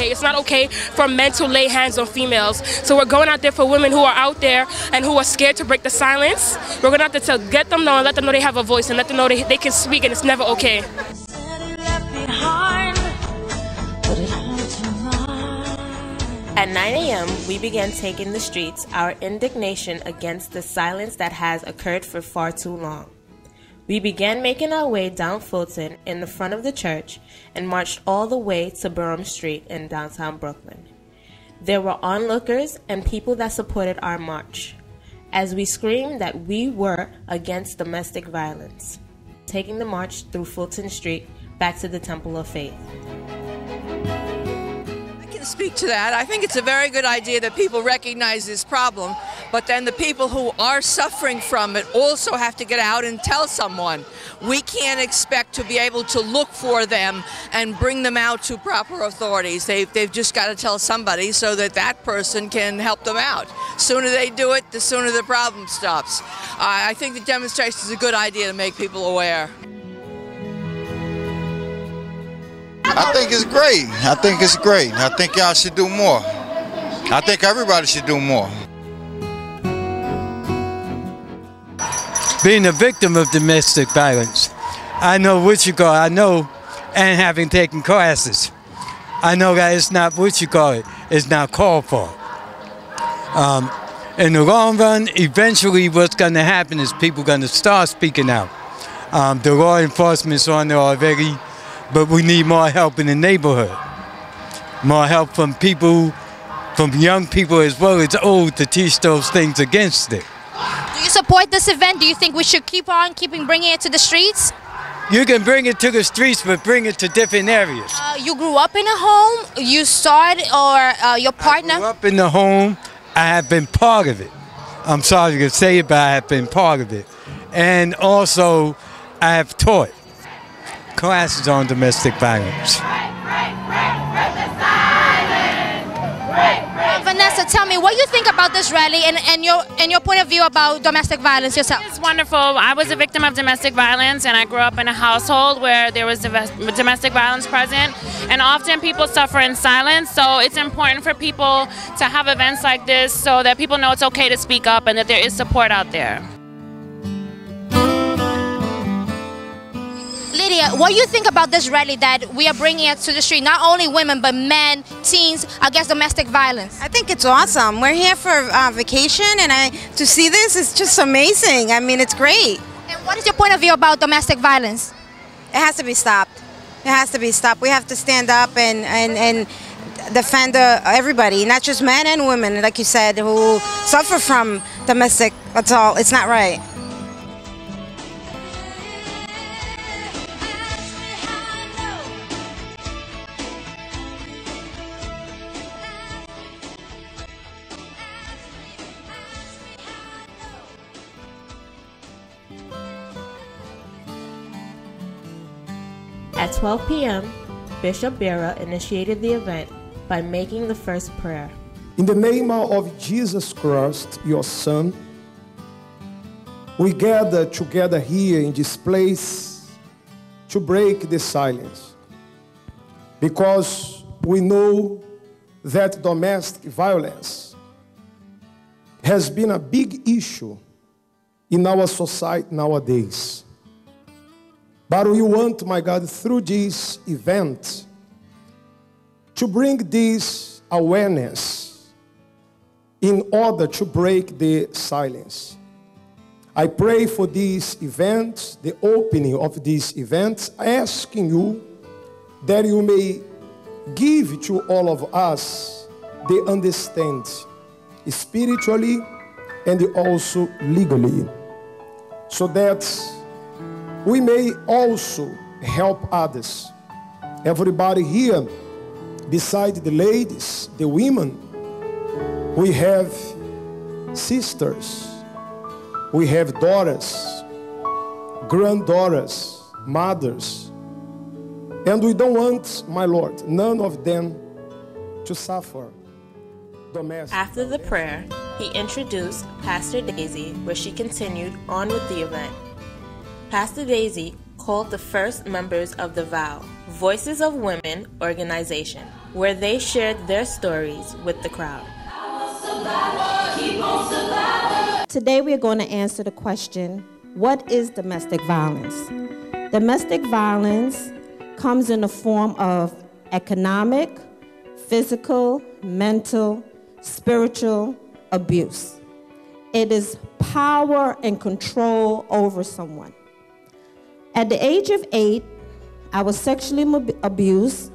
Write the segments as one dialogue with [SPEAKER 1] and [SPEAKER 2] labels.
[SPEAKER 1] It's not okay for men to lay hands on females. So we're going out there for women who are out there and who are scared to break the silence. We're going out there to get them know and let them know they have a voice and let them know they can speak, and it's never okay.
[SPEAKER 2] At 9 a.m., we began taking the streets, our indignation against the silence that has occurred for far too long. We began making our way down Fulton in the front of the church and marched all the way to Burham Street in downtown Brooklyn. There were onlookers and people that supported our march as we screamed that we were against domestic violence, taking the march through Fulton Street back to the Temple of Faith.
[SPEAKER 3] Speak to that. I think it's a very good idea that people recognize this problem, but then the people who are suffering from it also have to get out and tell someone. We can't expect to be able to look for them and bring them out to proper authorities. They've just got to tell somebody so that that person can help them out. The sooner they do it, the sooner the problem stops. I think the demonstration is a good idea to make people aware.
[SPEAKER 4] I think it's great. I think it's great. I think y'all should do more. I think everybody should do more.
[SPEAKER 5] Being a victim of domestic violence, I know what you call it. I know, and having taken classes, I know that it's not what you call it. It's not called for. In the long run, eventually what's going to happen is people going to start speaking out. The law enforcement's on there already. But we need more help in the neighborhood. More help from people, from young people as well as old, to teach those things against it.
[SPEAKER 6] Do you support this event? Do you think we should keep bringing it to the streets?
[SPEAKER 5] You can bring it to the streets, but bring it to different areas.
[SPEAKER 6] You grew up in a home? You started, or your partner?
[SPEAKER 5] I grew up in the home. I have been part of it. I'm sorry to say it, but I have been part of it. And also, I have taught classes on domestic violence.
[SPEAKER 6] Vanessa, tell me what you think about this rally and your point of view about domestic violence yourself.
[SPEAKER 7] It's wonderful. I was a victim of domestic violence, and I grew up in a household where there was domestic violence present, and often people suffer in silence. So it's important for people to have events like this so that people know it's okay to speak up and that there is support out there.
[SPEAKER 6] Lydia, what do you think about this rally that we are bringing it to the street? Not only women, but men, teens, against domestic violence.
[SPEAKER 8] I think it's awesome. We're here for vacation, and to see this is just amazing. I mean, it's great.
[SPEAKER 6] And what is your point of view about domestic violence?
[SPEAKER 8] It has to be stopped. It has to be stopped. We have to stand up and defend everybody, not just men and women, like you said, who suffer from domestic. That's all. It's not right.
[SPEAKER 2] At 12 p.m., Bishop Bera initiated the event by making the first prayer.
[SPEAKER 9] In the name of Jesus Christ, your Son, we gather together here in this place to break the silence, because we know that domestic violence has been a big issue in our society nowadays. But we want, my God, through this event, to bring this awareness in order to break the silence. I pray for this event, the opening of this event, asking you that you may give to all of us the understanding, spiritually and also legally, so that we may also help others. Everybody here, besides the ladies, the women, we have sisters, we have daughters, granddaughters, mothers, And we don't want, my Lord, none of them to suffer domestic.
[SPEAKER 2] After the prayer, he introduced Pastor Daisy, where she continued on with the event. Pastor Daisy called the first members of the VOW, Voices of Women organization, where they shared their stories with the crowd.
[SPEAKER 10] Today we are going to answer the question, what is domestic violence? Domestic violence comes in the form of economic, physical, mental, spiritual abuse. It is power and control over someone. At the age of 8, I was sexually abused,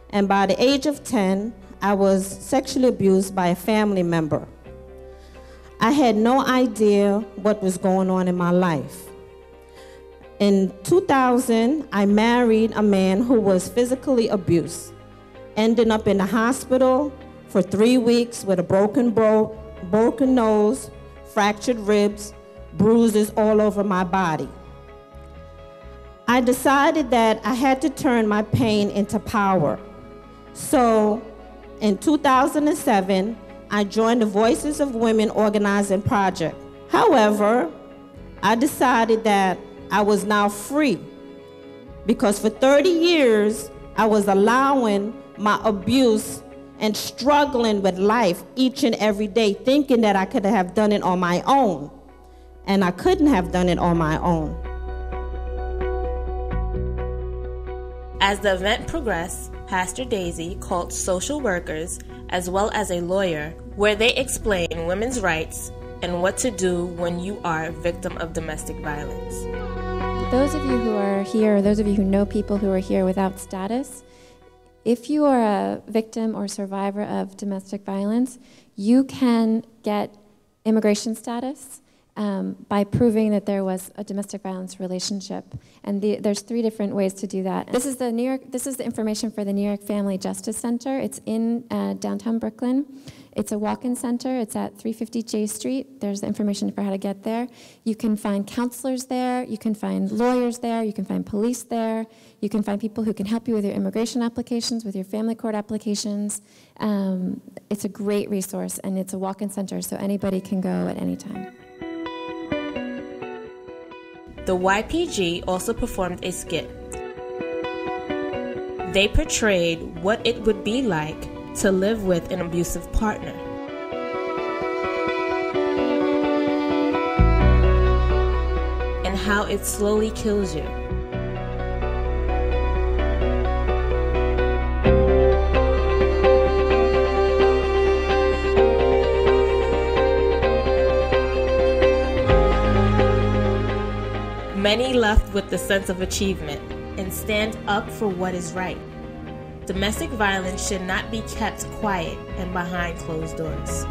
[SPEAKER 10] and by the age of 10, I was sexually abused by a family member. I had no idea what was going on in my life. In 2000, I married a man who was physically abused, ending up in the hospital for 3 weeks with a broken nose, fractured ribs, bruises all over my body. I decided that I had to turn my pain into power. So in 2007, I joined the Voices of Women organizing project. However, I decided that I was now free because for 30 years, I was allowing my abuse and struggling with life each and every day, thinking that I could have done it on my own, and I couldn't have done it on my own.
[SPEAKER 2] As the event progressed, Pastor Daisy called social workers as well as a lawyer, where they explain women's rights and what to do when you are a victim of domestic violence.
[SPEAKER 11] Those of you who are here, those of you who know people who are here without status, if you are a victim or survivor of domestic violence, you can get immigration status by proving that there was a domestic violence relationship. And there's 3 different ways to do that. This is the information for the New York Family Justice Center. It's in downtown Brooklyn. It's a walk-in center. It's at 350 J Street. There's the information for how to get there. You can find counselors there. You can find lawyers there. You can find police there. You can find people who can help you with your immigration applications, with your family court applications. It's a great resource, and it's a walk-in center, so anybody can go at any time.
[SPEAKER 2] The YPG also performed a skit. They portrayed what it would be like to live with an abusive partner. And how it slowly kills you. Many left with the sense of achievement and stand up for what is right. Domestic violence should not be kept quiet and behind closed doors.